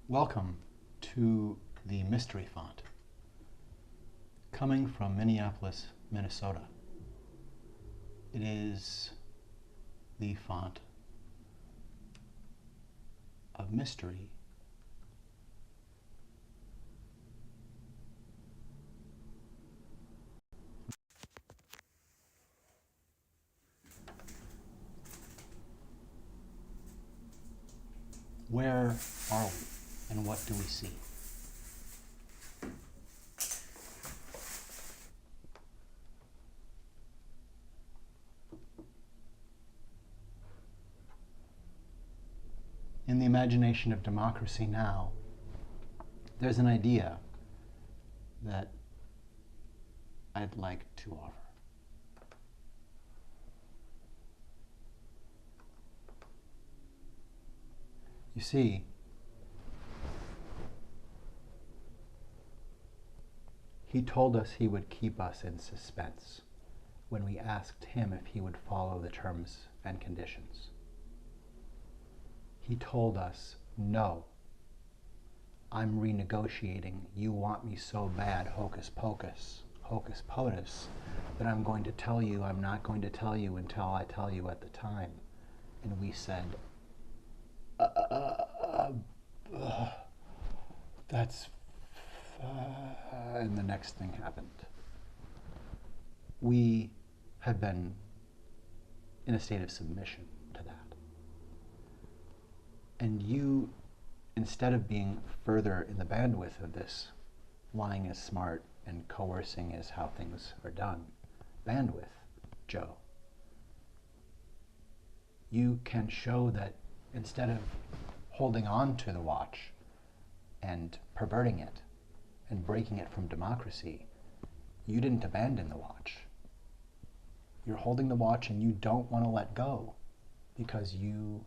Welcome to the mystery font, coming from Minneapolis, Minnesota. It is the font of mystery Where are we and what do we see? In the imagination of democracy now, there's an idea that I'd like to offer. You see, he told us he would keep us in suspense when we asked him if he would follow the terms and conditions. He told us, no, I'm renegotiating. You want me so bad, hocus pocus, hocus potus, that I'm going to tell you I'm not going to tell you until I tell you at the time. And we said, that's, and the next thing happened. We have been in a state of submission to that. And you, instead of being further in the bandwidth of this, lying is smart and coercing is how things are done, bandwidth, Joe, you can show that instead of holding on to the watch and perverting it and breaking it from democracy, you didn't abandon the watch. You're holding the watch and you don't want to let go because you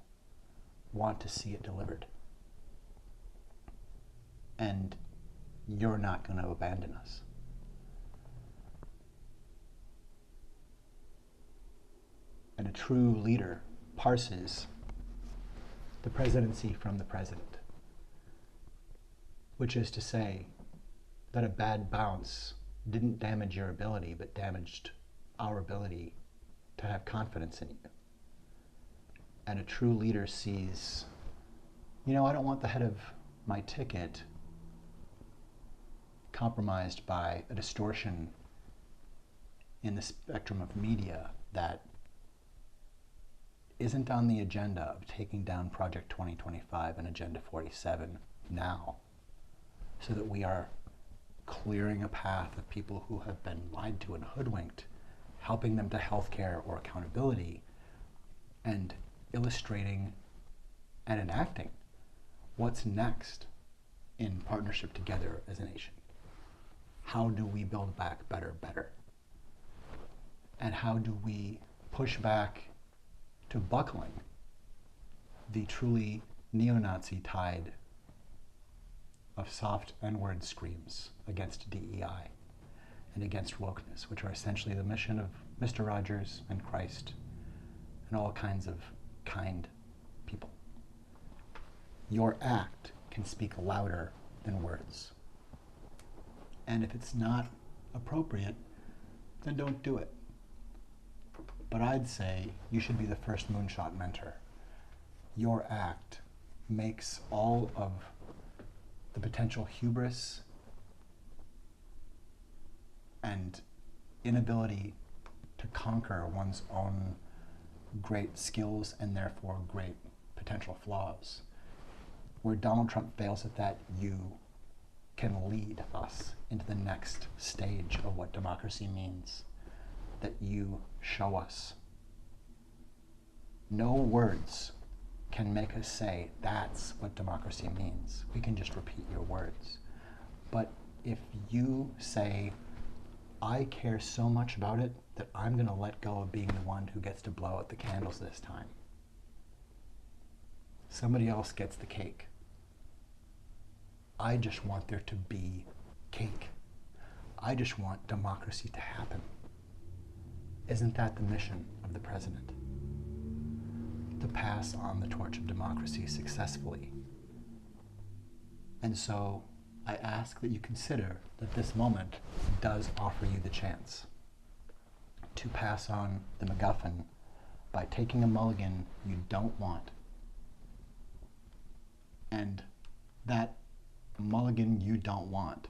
want to see it delivered. And you're not going to abandon us. And a true leader parses the presidency from the president, which is to say that a bad bounce didn't damage your ability, but damaged our ability to have confidence in you. And a true leader sees, I don't want the head of my ticket compromised by a distortion in the spectrum of media that isn't on the agenda of taking down Project 2025 and Agenda 47 now, so that we are clearing a path of people who have been lied to and hoodwinked, helping them to healthcare or accountability, and illustrating and enacting what's next in partnership together as a nation. How do we build back better? And how do we push back to buckling the truly neo-Nazi tide of soft N-word screams against DEI and against wokeness, which are essentially the mission of Mr. Rogers and Christ and all kinds of kind people. Your act can speak louder than words. And if it's not appropriate, then don't do it. But I'd say you should be the first moonshot mentor. Your act makes all of the potential hubris and inability to conquer one's own great skills and therefore great potential flaws. Where Donald Trump fails at that, you can lead us into the next stage of what democracy means. That you show us. No words can make us say that's what democracy means. We can just repeat your words. But if you say, I care so much about it that I'm going to let go of being the one who gets to blow out the candles this time. Somebody else gets the cake. I just want there to be cake. I just want democracy to happen. Isn't that the mission of the president? To pass on the torch of democracy successfully And so I ask that you consider that this moment does offer you the chance to pass on the MacGuffin by taking a mulligan you don't want. And that mulligan you don't want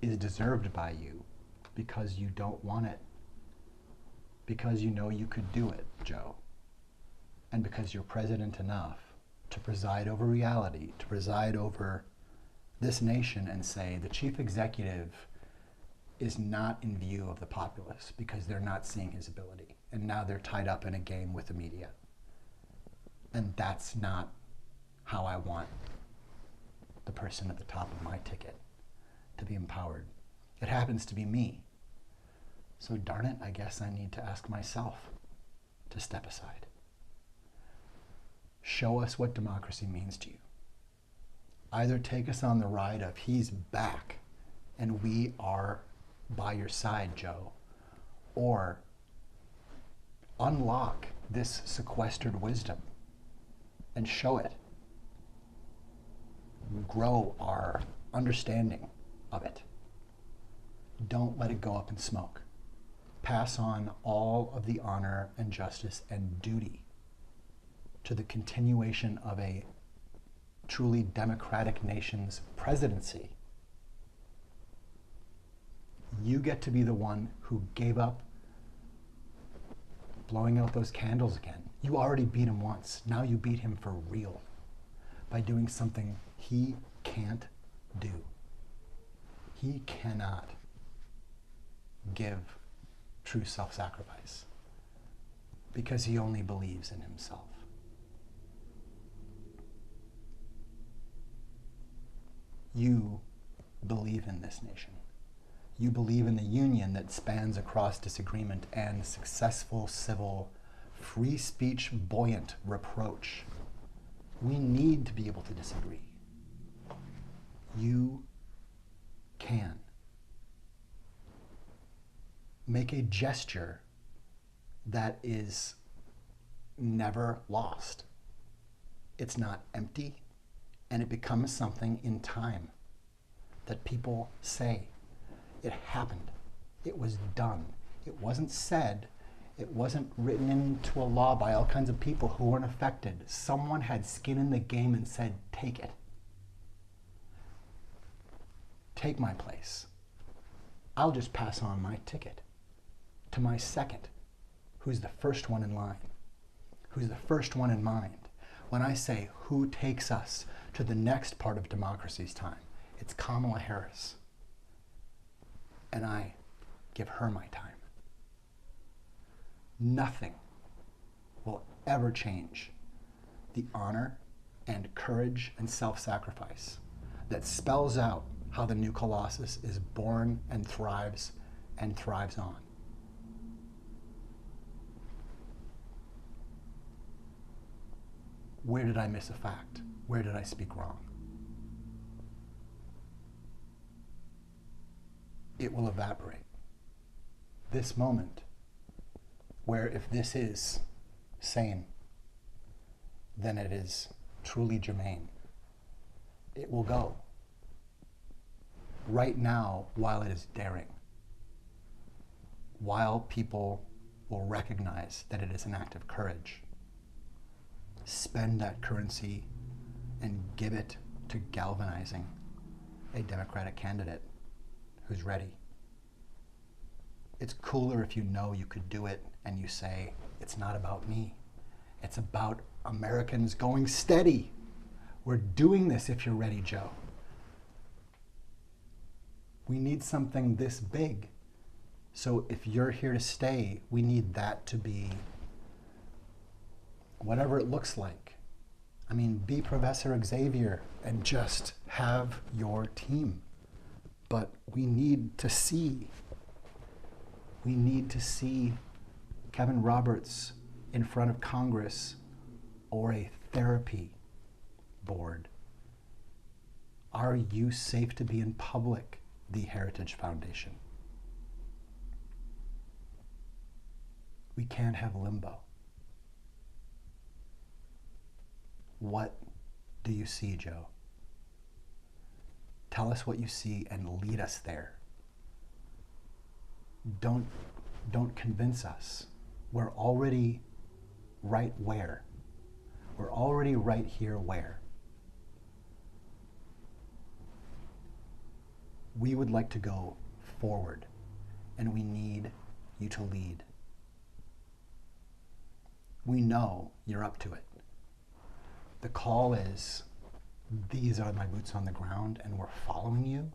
is deserved by you because you don't want it. Because you know you could do it, Joe. And because you're president enough to preside over reality, to preside over this nation and say the chief executive is not in view of the populace because they're not seeing his ability. And now they're tied up in a game with the media. And that's not how I want the person at the top of my ticket to be empowered. It happens to be me. So darn it, I guess I need to ask myself to step aside. Show us what democracy means to you. Either take us on the ride of he's back and we are by your side, Joe, or unlock this sequestered wisdom and show it. Grow our understanding of it. Don't let it go up in smoke. Pass on all of the honor and justice and duty to the continuation of a truly democratic nation's presidency. You get to be the one who gave up blowing out those candles again. You already beat him once. Now you beat him for real by doing something he can't do. He cannot give true self-sacrifice because he only believes in himself. You believe in this nation. You believe in the union that spans across disagreement and successful civil, free speech, buoyant reproach. We need to be able to disagree. You can make a gesture that is never lost. It's not empty, and it becomes something in time that people say, it happened, it was done. It wasn't said, it wasn't written into a law by all kinds of people who weren't affected. Someone had skin in the game and said, take it. Take my place. I'll just pass on my ticket to my second, who's the first one in line, who's the first one in mind. When I say who takes us to the next part of democracy's time, it's Kamala Harris. And I give her my time. Nothing will ever change the honor and courage and self-sacrifice that spells out how the new Colossus is born and thrives on. Where did I miss a fact? Where did I speak wrong? It will evaporate. This moment, where if this is sane, then it is truly germane. It will go. Right now, while it is daring, while people will recognize that it is an act of courage, spend that currency and give it to galvanizing a Democratic candidate who's ready. It's cooler if you know you could do it and you say, it's not about me. It's about Americans going steady. We're doing this if you're ready, Joe. We need something this big. So if you're here to stay, we need that to be whatever it looks like. I mean, be Professor Xavier and just have your team. But we need to see Kevin Roberts in front of Congress or a therapy board. Are you safe to be in public? The Heritage Foundation. We can't have limbo. What do you see, Joe? Tell us what you see and lead us there. Don't convince us. We're already right where? We're already right here where? We would like to go forward, and we need you to lead. We know you're up to it. The call is, these are my boots on the ground, and we're following you.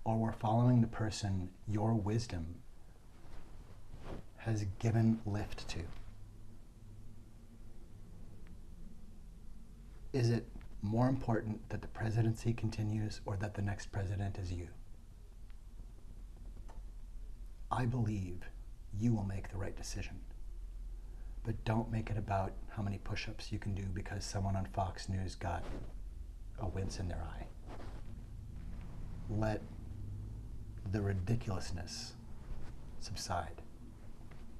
Or we're following the person your wisdom has given lift to. Is it more important that the presidency continues or that the next president is you? I believe you will make the right decision. But don't make it about how many push-ups you can do because someone on Fox News got a wince in their eye. Let the ridiculousness subside.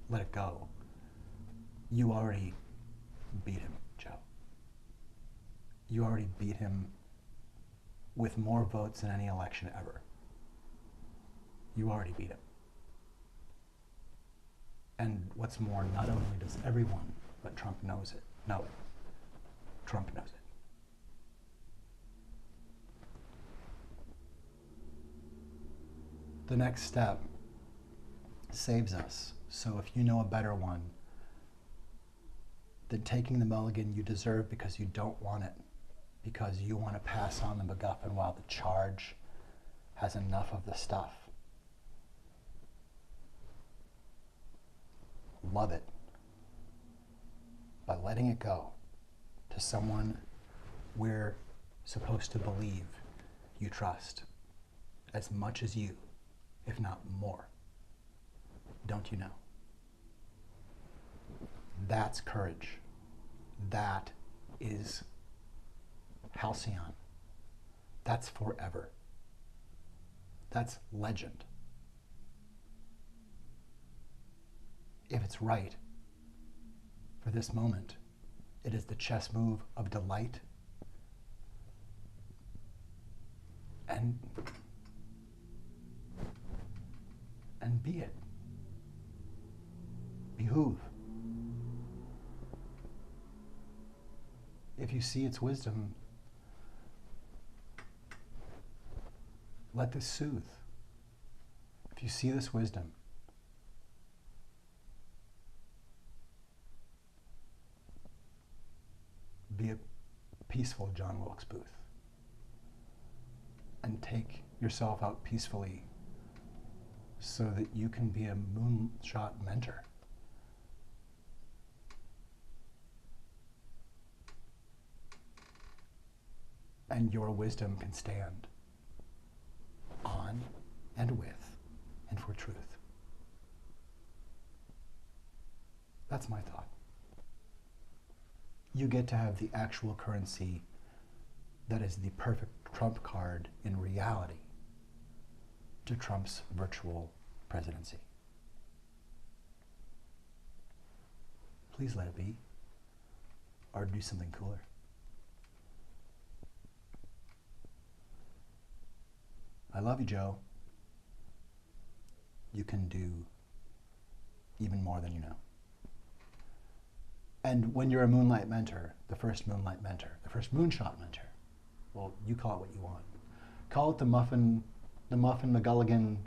Let it go. You already beat him, Joe. You already beat him with more votes than any election ever. You already beat him. And what's more, not only does everyone but Trump know it. Trump knows it. The next step saves us. So if you know a better one than taking the mulligan you deserve because you don't want it, because you want to pass on the MacGuffin while the charge has enough of the stuff. Love it by letting it go to someone we're supposed to believe you trust as much as you, if not more. Don't you know? That's courage. That is halcyon. That's forever. That's legend. If it's right for this moment, it is the chess move of delight and be it. Behoove. If you see its wisdom, let this soothe. If you see this wisdom, be a peaceful John Wilkes Booth and take yourself out peacefully so that you can be a moonshot mentor. And your wisdom can stand on and with and for truth. That's my thought. You get to have the actual currency that is the perfect Trump card in reality to Trump's virtual presidency. Please let it be, or do something cooler. I love you, Joe. You can do even more than you know. And when you're a moonlight mentor, the first moonlight mentor, the first moonshot mentor, well, you call it what you want. Call it the Muffin McGulligan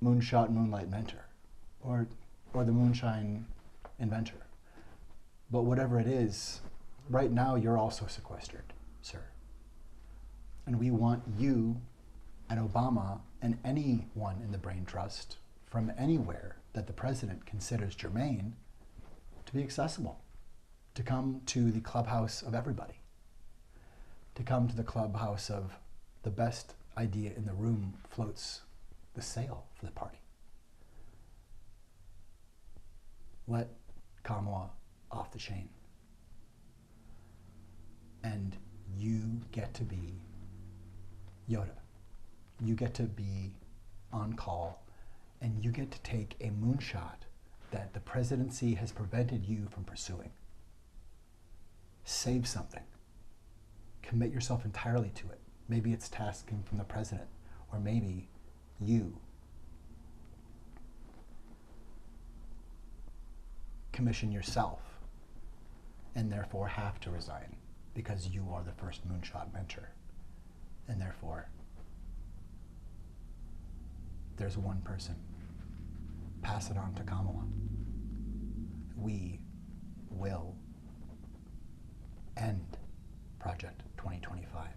moonshot moonlight mentor, or the moonshine inventor. But whatever it is, right now you're also sequestered, sir. And we want you and Obama and anyone in the Brain Trust from anywhere that the president considers germane to be accessible, to come to the clubhouse of everybody, to come to the clubhouse of the best idea in the room floats the sail for the party. Let Kamala off the chain. And you get to be Yoda. You get to be on call, and you get to take a moonshot that the presidency has prevented you from pursuing. Save something. Commit yourself entirely to it. Maybe it's tasking from the president, or maybe you commission yourself and therefore have to resign because you are the first moonshot mentor. And therefore, there's one person. Pass it on to Kamala. We will end Project 2025.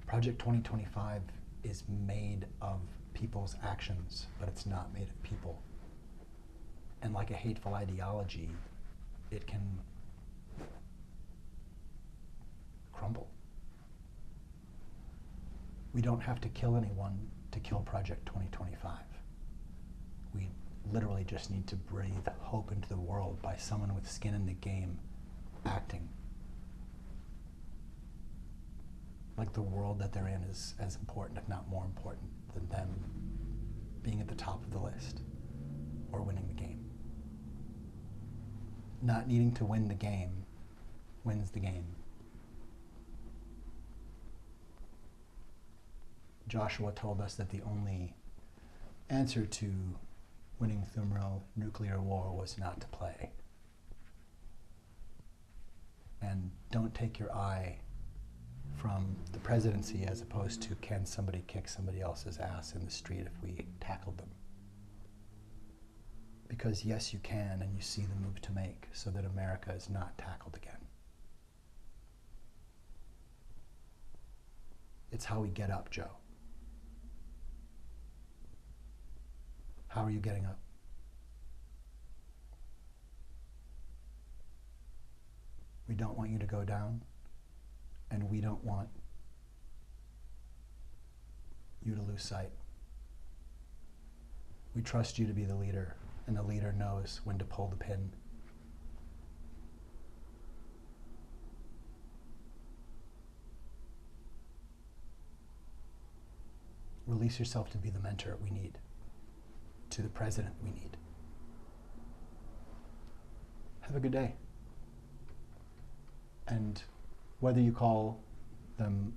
Project 2025 is made of people's actions, but it's not made of people. And like a hateful ideology, it can crumble. We don't have to kill anyone to kill Project 2025. We literally just need to breathe hope into the world by someone with skin in the game acting like the world that they're in is as important, if not more important, than them being at the top of the list or winning the game. Not needing to win the game wins the game. Joshua told us that the only answer to winning thermonuclear war was not to play. And don't take your eye from the presidency as opposed to can somebody kick somebody else's ass in the street if we tackled them. Because yes, you can, and you see the move to make so that America is not tackled again. It's how we get up, Joe. How are you getting up? We don't want you to go down, and we don't want you to lose sight. We trust you to be the leader, and the leader knows when to pull the pin. Release yourself to be the mentor we need, to the president we need. Have a good day. And whether you call them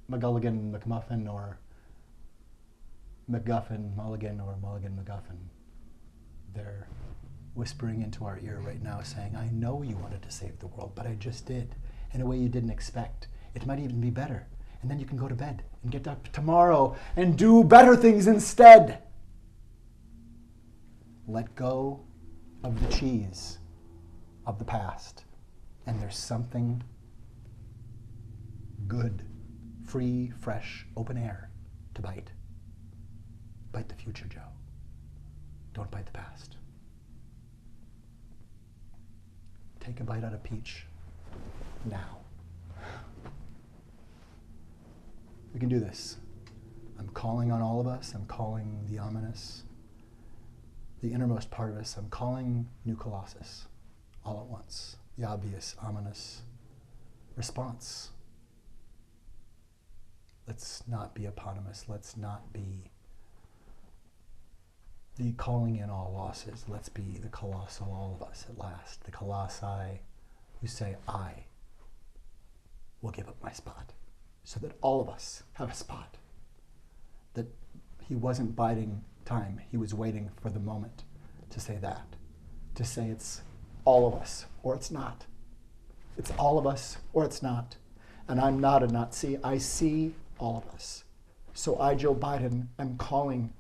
McGulligan McMuffin or McGuffin Mulligan or Mulligan McGuffin, they're whispering into our ear right now saying, I know you wanted to save the world, but I just did in a way you didn't expect. It might even be better. And then you can go to bed and get up tomorrow and do better things instead. Let go of the cheese of the past. And there's something good, free, fresh, open air to bite. Bite the future, Joe. Don't bite the past. Take a bite out of peach now. We can do this. I'm calling on all of us. I'm calling the ominous, the innermost part of us. I'm calling New Colossus all at once. The obvious, ominous response. Let's not be eponymous. Let's not be the calling in all losses. Let's be the colossal all of us at last. The colossi who say, I will give up my spot so that all of us have a spot. That he wasn't biding time. He was waiting for the moment to say that. To say it's all of us, or it's not. It's all of us, or it's not. And I'm not a Nazi. I see all of us. So I, Joe Biden, am calling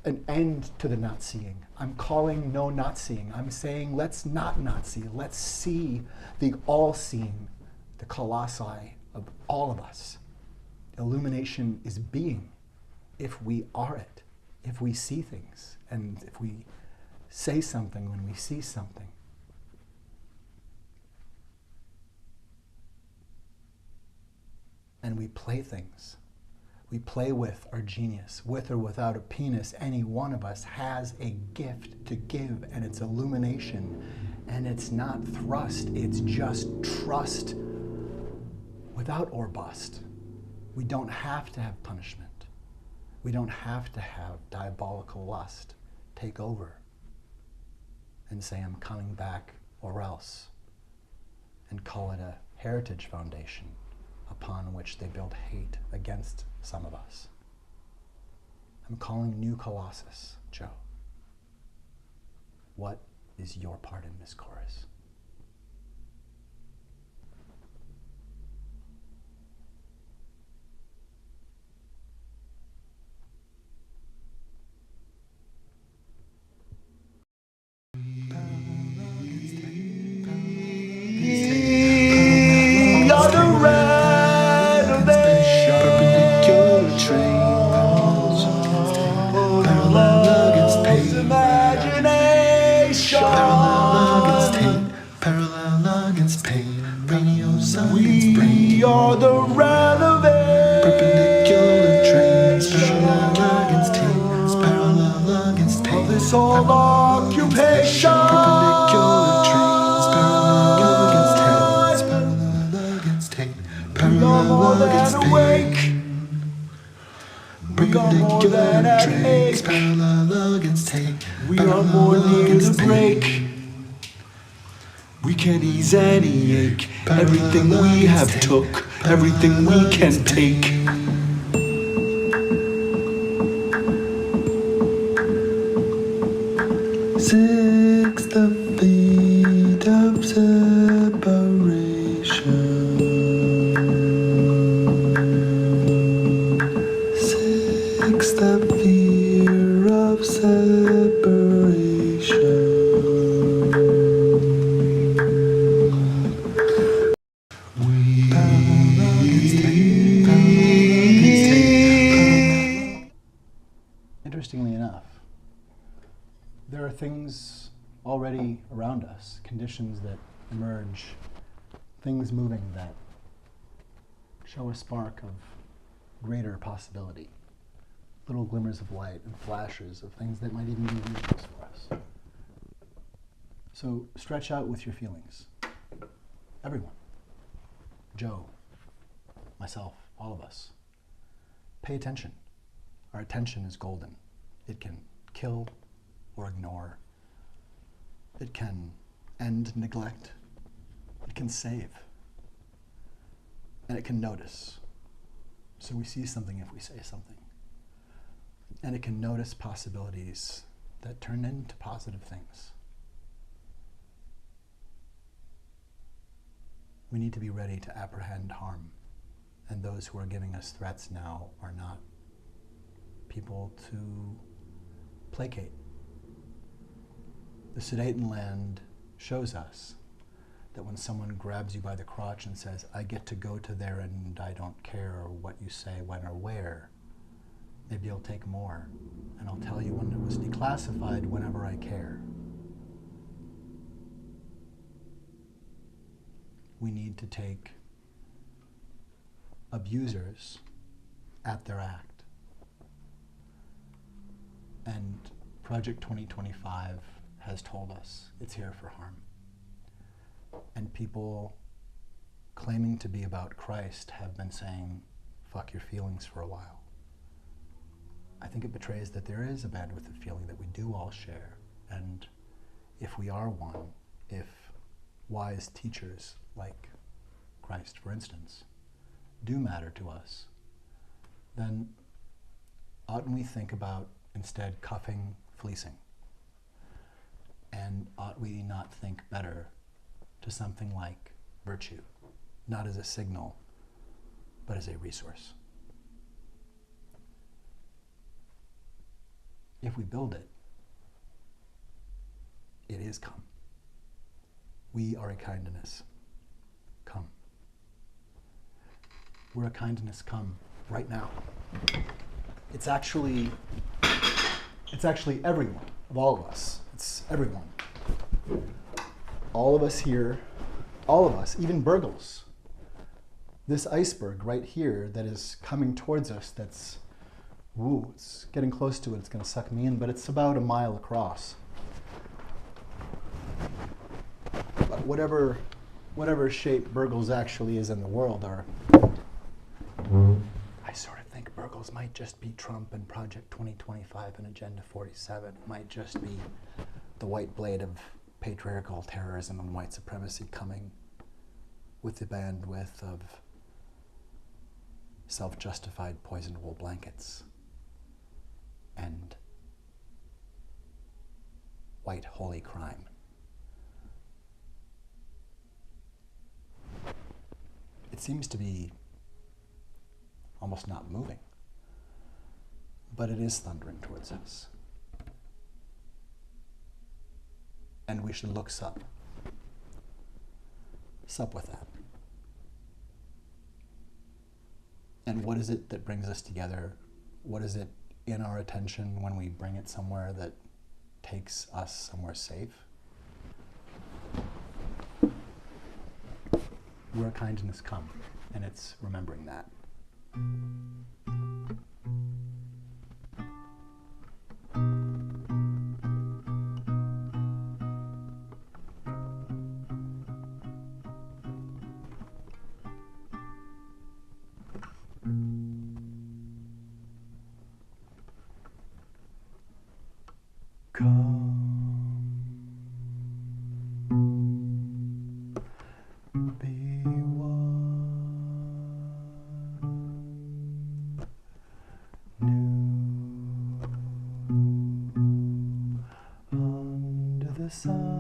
an end to the not-seeing. I'm calling no not-seeing. I'm saying let's not Nazi. Let's see the all-seeing, the colossi of all of us. Illumination is being if we are it, if we see things, and if we say something when we see something. And we play things. We play with our genius. With or without a penis, any one of us has a gift to give, and it's illumination. And it's not thrust, it's just trust without or bust. We don't have to have punishment. We don't have to have diabolical lust take over and say, I'm coming back or else, and call it a heritage foundation upon which they build hate against some of us. I'm calling new Colossus, Joe. What is your part in this chorus? We are more near the break. We can ease any ache. Everything we have took, everything we can take. Six the feet of separation. Six the fear of separation. Interestingly enough, there are things already around us, conditions that emerge, things moving that show a spark of greater possibility, little glimmers of light and flashes of things that might even be reasons for us. So stretch out with your feelings. Everyone. Joe, myself, all of us. Pay attention. Our attention is golden. It can kill or ignore. It can end neglect. It can save. And it can notice. So we see something if we say something. And it can notice possibilities that turn into positive things. We need to be ready to apprehend harm. And those who are giving us threats now are not people to placate. The Sudetenland shows us that when someone grabs you by the crotch and says, I get to go to there and I don't care what you say, when or where, maybe I'll take more, and I'll tell you when it was declassified whenever I care. We need to take abusers at their act. And Project 2025 has told us it's here for harm. And people claiming to be about Christ have been saying, fuck your feelings for a while. I think it betrays that there is a bandwidth of feeling that we do all share. And if we are one, if wise teachers like Christ, for instance, do matter to us, then oughtn't we think about instead cuffing, fleecing? And ought we not think better to something like virtue, not as a signal, but as a resource? If we build it, it is come. We are a kindness come. We're a kindness come right now. It's actually everyone, of all of us. It's everyone. All of us here, all of us, even Burgles. This iceberg right here that is coming towards us, that's, woo, it's getting close to it, it's gonna suck me in, but it's about a mile across. But whatever shape Burgles actually is in the world, I sort of think Burgles circles might just be Trump and Project 2025 and Agenda 47. It might just be the white blade of patriarchal terrorism and white supremacy coming with the bandwidth of self-justified poisoned wool blankets and white holy crime. It seems to be almost not moving, but it is thundering towards us. And we should look sup with that. And what is it that brings us together? What is it in our attention when we bring it somewhere that takes us somewhere safe? Where kindness come, and it's remembering that. Be one new under the sun.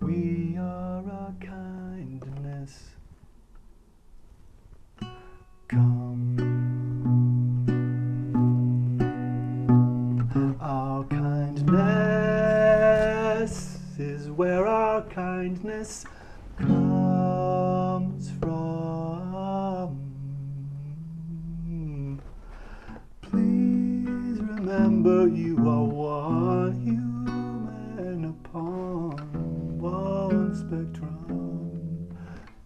We are a kindness. Come, our kindness is where our kindness comes from. Please remember you are one human upon one spectrum.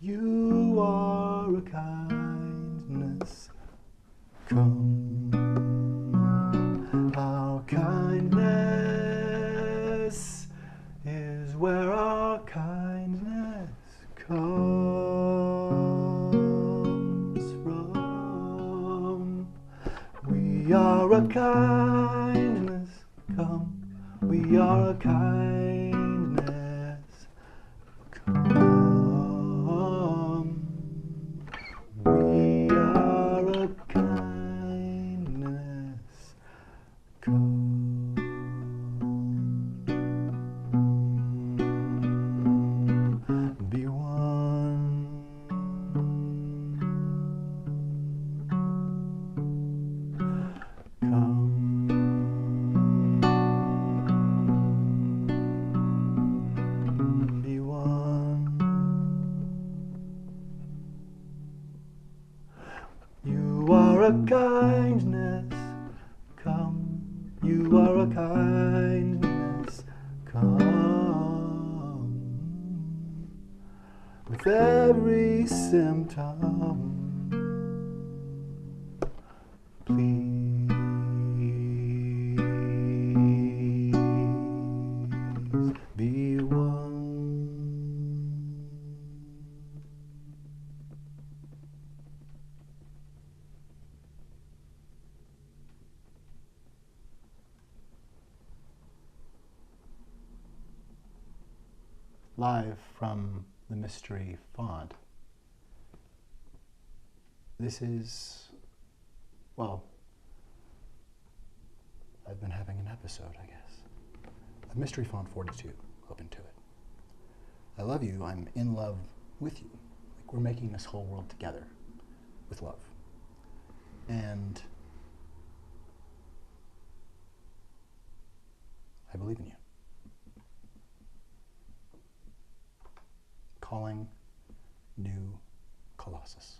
You are a kindness. Come, our kindness is where our kindness comes from. We are a kindness. Come, we are a kindness. Come, we are a kindness. Come. Be one. Come. Be one. You are a kindness. Come. You are a kindness. Come. With every symptom, please be one. Live from the Mystery Font. This is, well, I've been having an episode, I guess, of Mystery Font 42, Ope Intuit. I love you, I'm in love with you. Like, we're making this whole world together with love. And I believe in you. Calling New Colossus.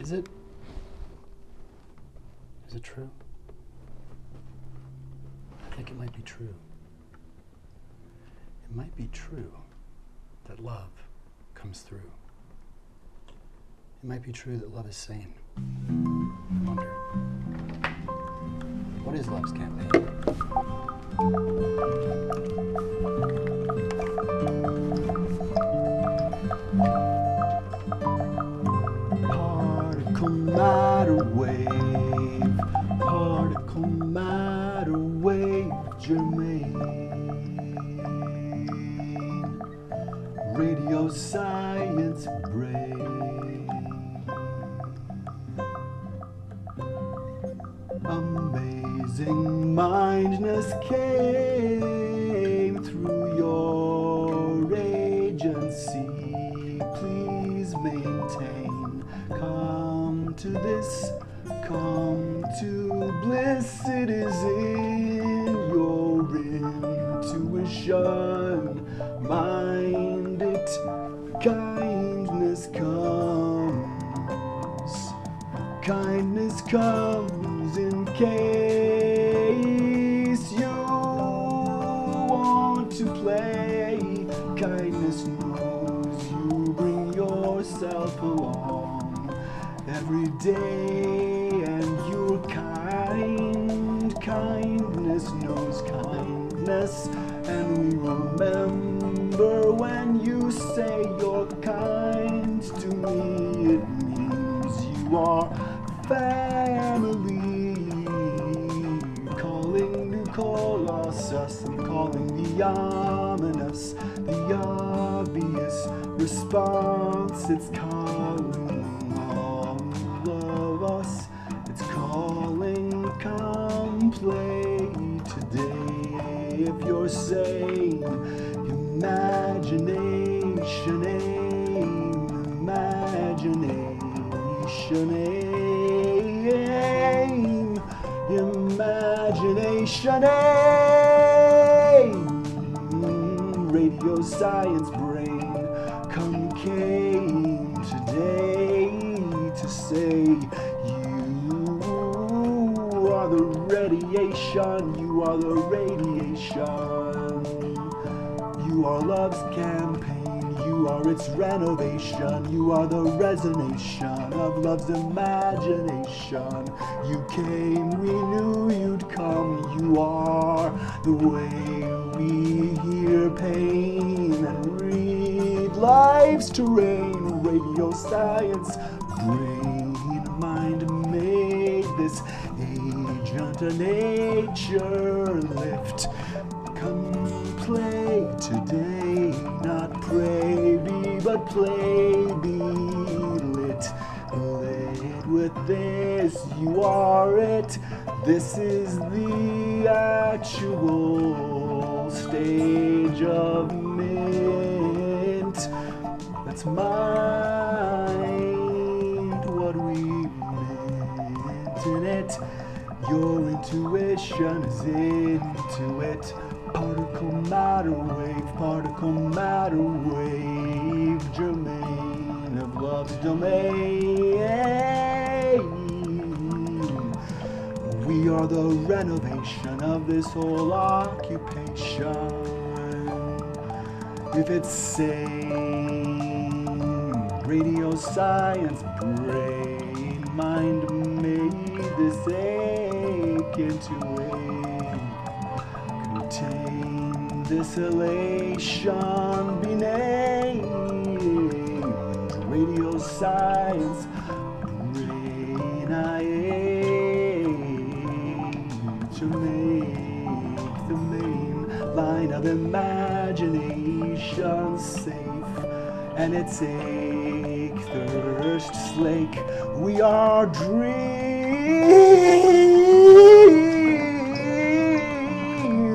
Is it true? I think it might be true. It might be true that love comes through. It might be true that love is sane. I wonder, what is love's campaign? Particle matter wave, particle matter wave, germane. Radio science brain. Amazing mindness came through your agency. Please maintain. Come to this, come to bliss. It is in your intuition. Mind it, kindness comes. Kindness comes in case you want to play. Kindness knows you bring yourself along every day, and you're kind. Kindness knows kindness, and we remember when you say you're kind to me. It means you are family. Calling to call us, I'm calling the ominous, the obvious response. It's calling all of us. It's calling, come play today. If you're sane, imagination aim, imagination aim, imagination aim. Radio science brain, come came today to say you are the radiation, you are the radiation. You are love's campaign, you are its renovation. You are the resonation of love's imagination. You came, we knew you'd come. You are the way we hear pain and read life's terrain. Radio science, brain, mind made this agent a nature lift. Come play today, not pray, be but play, be lit. Lit with this, you are it. This is the actual stage of mint. Let's mind what we meant in it. Your intuition is into it. Particle matter wave, germane of love's domain. We are the renovation of this whole occupation. If it's sane, radio science, brain, mind made this ache into it. Contain distillation, be named. Radio science, brain, I aim to make the main line of imagination safe, and its ache, thirst, slake. We are dream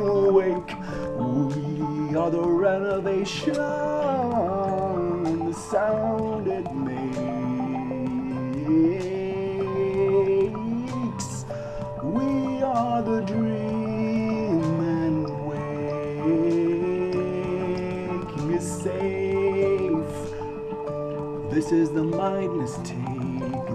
awake. We are the renovation, the sound it makes. We are the dream, and waking is safe. This is the mindless take.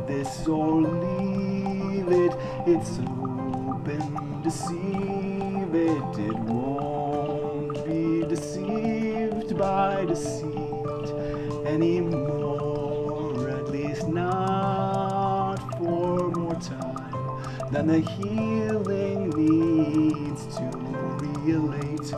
This this or leave it. It's open, deceive it. It won't be deceived by deceit anymore, at least not for more time than the healing needs to relate.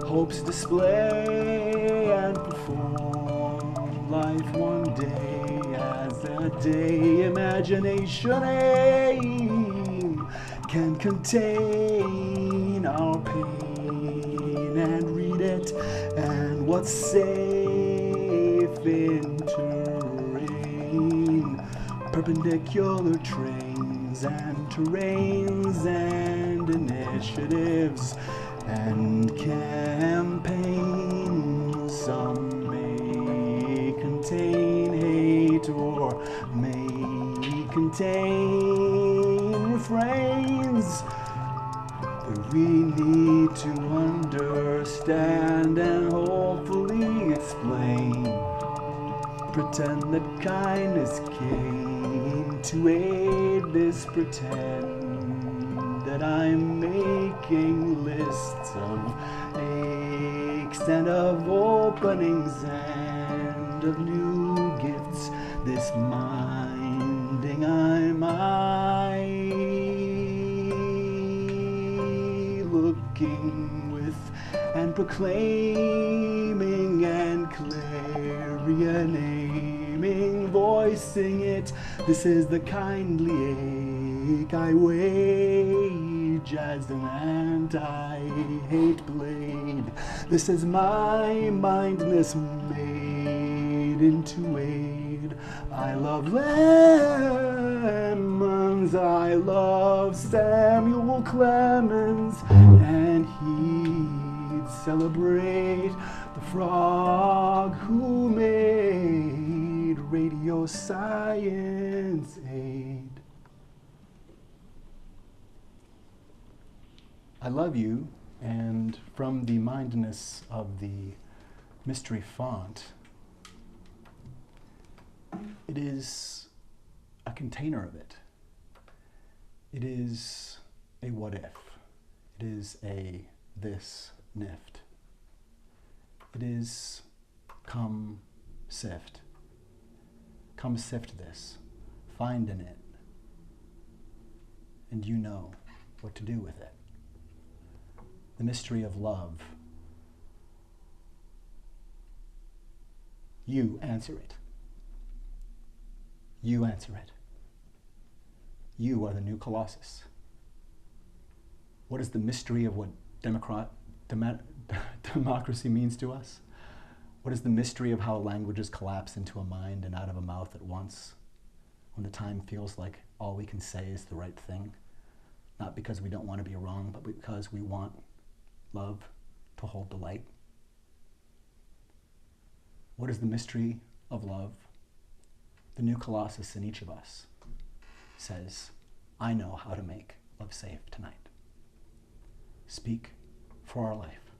Hopes display and perform life one day as a day. Imagination aim can contain our pain and read it, and what's safe in terrain, perpendicular trains and terrains and initiatives and campaigns. Some may contain hate or may contain refrains, but we need to understand and hopefully explain. Pretend that kindness came to aid this pretend. That I'm making lists of aches and of openings and of new gifts. This minding I'm looking with and proclaiming and clarionaming, voicing it. This is the kindly ache I wage as an anti-hate blade. This is my mindness made into aid. I love lemons, I love Samuel Clemens, and he'd celebrate the frog who made radio science aid. I love you, and from the mindness of the mystery font, it is a container of it. It is a what if. It is a this nift. It is come sift. Come sift this. Find in it. And you know what to do with it. The mystery of love. You answer it. You answer it. You are the new Colossus. What is the mystery of what democracy means to us? What is the mystery of how languages collapse into a mind and out of a mouth at once, when the time feels like all we can say is the right thing? Not because we don't want to be wrong, but because we want love to hold the light. What is the mystery of love? The new Colossus in each of us says, I know how to make love safe tonight. Speak for our life.